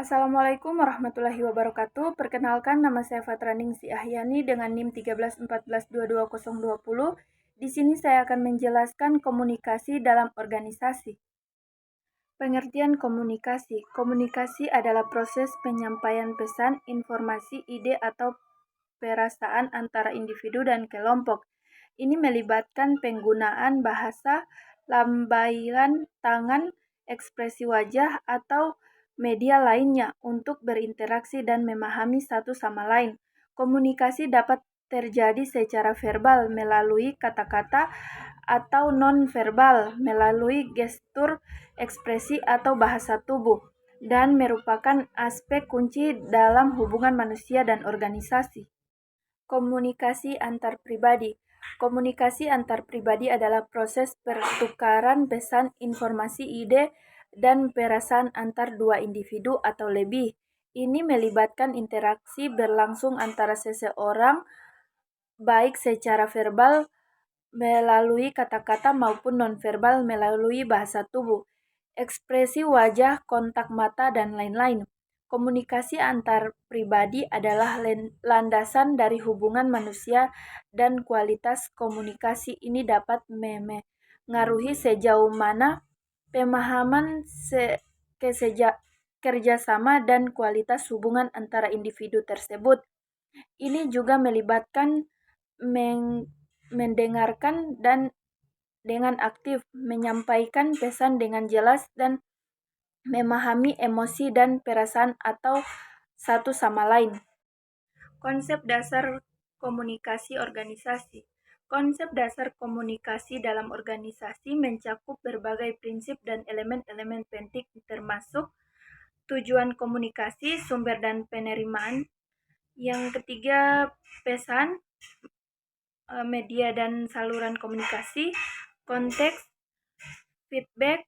Assalamualaikum warahmatullahi wabarakatuh. Perkenalkan, nama saya Fatra Ningsi Ahyani dengan NIM 1314222020. Di sini saya akan menjelaskan komunikasi dalam organisasi. Pengertian komunikasi. Komunikasi adalah proses penyampaian pesan, informasi, ide, atau perasaan antara individu dan kelompok. Ini melibatkan penggunaan bahasa, lambaian tangan, ekspresi wajah, atau media lainnya untuk berinteraksi dan memahami satu sama lain. Komunikasi dapat terjadi secara verbal melalui kata-kata atau non-verbal melalui gestur, ekspresi, atau bahasa tubuh, dan merupakan aspek kunci dalam hubungan manusia dan organisasi. Komunikasi antar pribadi. Komunikasi antar pribadi adalah proses pertukaran pesan, informasi, ide, dan perasaan antar dua individu atau lebih. Ini melibatkan interaksi berlangsung antara seseorang, baik secara verbal melalui kata-kata maupun nonverbal melalui bahasa tubuh, ekspresi wajah, kontak mata, dan lain-lain. Komunikasi antar pribadi adalah landasan dari hubungan manusia, dan kualitas komunikasi ini dapat mengaruhi sejauh mana pemahaman kerjasama dan kualitas hubungan antara individu tersebut. Ini juga melibatkan mendengarkan dan dengan aktif, menyampaikan pesan dengan jelas, dan memahami emosi dan perasaan atau satu sama lain. Konsep dasar komunikasi organisasi. Konsep dasar komunikasi dalam organisasi mencakup berbagai prinsip dan elemen-elemen penting termasuk tujuan komunikasi, sumber dan penerimaan. Yang ketiga, pesan, media dan saluran komunikasi, konteks, feedback,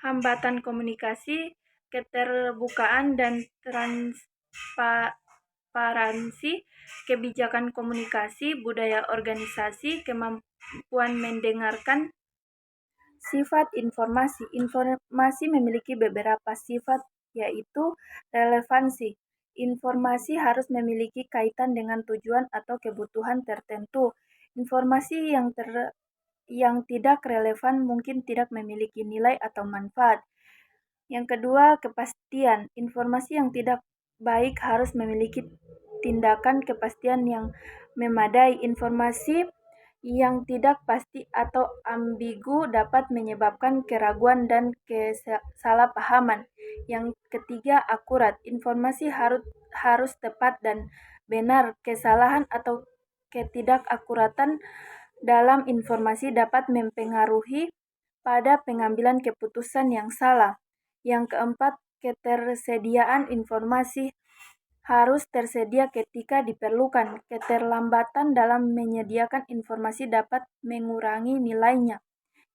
hambatan komunikasi, keterbukaan dan transparansi, kebijakan komunikasi, budaya organisasi, kemampuan mendengarkan. Sifat informasi. Informasi memiliki beberapa sifat, yaitu relevansi. Informasi harus memiliki kaitan dengan tujuan atau kebutuhan tertentu. Informasi yang tidak relevan mungkin tidak memiliki nilai atau manfaat. Yang kedua, kepastian. Informasi yang tidak baik harus memiliki tindakan kepastian yang memadai. Informasi yang tidak pasti atau ambigu dapat menyebabkan keraguan dan kesalahpahaman. Yang ketiga, akurat. Informasi harus tepat dan benar. Kesalahan atau ketidakakuratan dalam informasi dapat mempengaruhi pada pengambilan keputusan yang salah. Yang keempat, ketersediaan informasi harus tersedia ketika diperlukan. Keterlambatan dalam menyediakan informasi dapat mengurangi nilainya.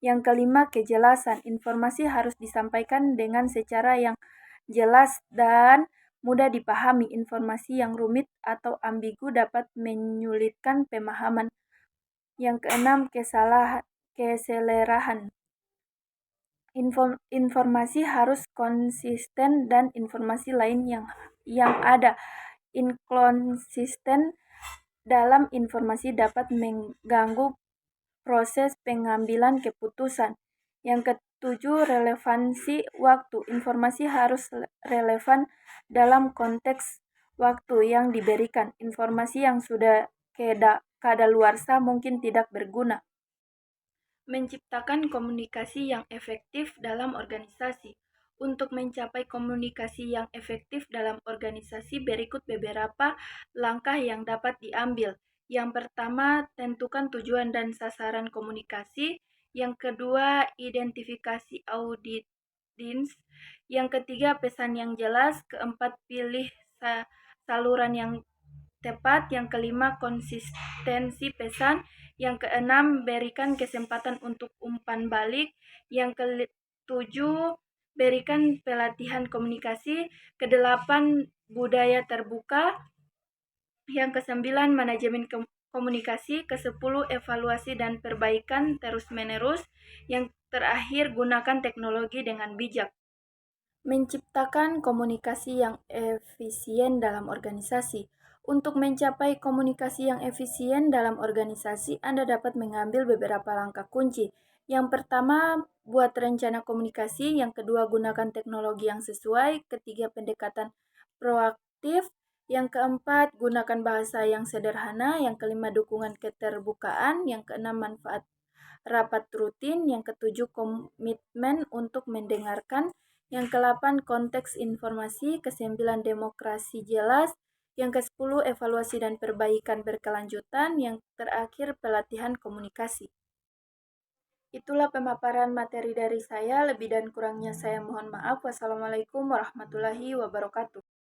Yang kelima, kejelasan. Informasi harus disampaikan dengan secara yang jelas dan mudah dipahami. Informasi yang rumit atau ambigu dapat menyulitkan pemahaman. Yang keenam, keselerahan. Informasi harus konsisten dan informasi lain yang ada inkonsisten dalam informasi dapat mengganggu proses pengambilan keputusan. Yang ketujuh, relevansi waktu. Informasi harus relevan dalam konteks waktu yang diberikan. Informasi yang sudah kadaluarsa mungkin tidak berguna. Menciptakan komunikasi yang efektif dalam organisasi. Untuk mencapai komunikasi yang efektif dalam organisasi, berikut beberapa langkah yang dapat diambil. Yang pertama, tentukan tujuan dan sasaran komunikasi. Yang kedua, identifikasi audiens. Yang ketiga, pesan yang jelas. Keempat, pilih saluran yang tepat. Yang kelima, konsistensi pesan. Yang keenam, berikan kesempatan untuk umpan balik. Yang ketujuh, berikan pelatihan komunikasi. Kedelapan, budaya terbuka. Yang kesembilan, manajemen komunikasi. Kesepuluh, evaluasi dan perbaikan terus-menerus. Yang terakhir, gunakan teknologi dengan bijak. Menciptakan komunikasi yang efisien dalam organisasi. Untuk mencapai komunikasi yang efisien dalam organisasi, Anda dapat mengambil beberapa langkah kunci. Yang pertama, buat rencana komunikasi. Yang kedua, gunakan teknologi yang sesuai. Ketiga, pendekatan proaktif. Yang keempat, gunakan bahasa yang sederhana. Yang kelima, dukungan keterbukaan. Yang keenam, manfaat rapat rutin. Yang ketujuh, komitmen untuk mendengarkan. Yang ke-8, konteks informasi. Ke-9, demokrasi jelas. Yang ke-10, evaluasi dan perbaikan berkelanjutan. Yang terakhir, pelatihan komunikasi. Itulah pemaparan materi dari saya. Lebih dan kurangnya saya mohon maaf. Wassalamualaikum warahmatullahi wabarakatuh.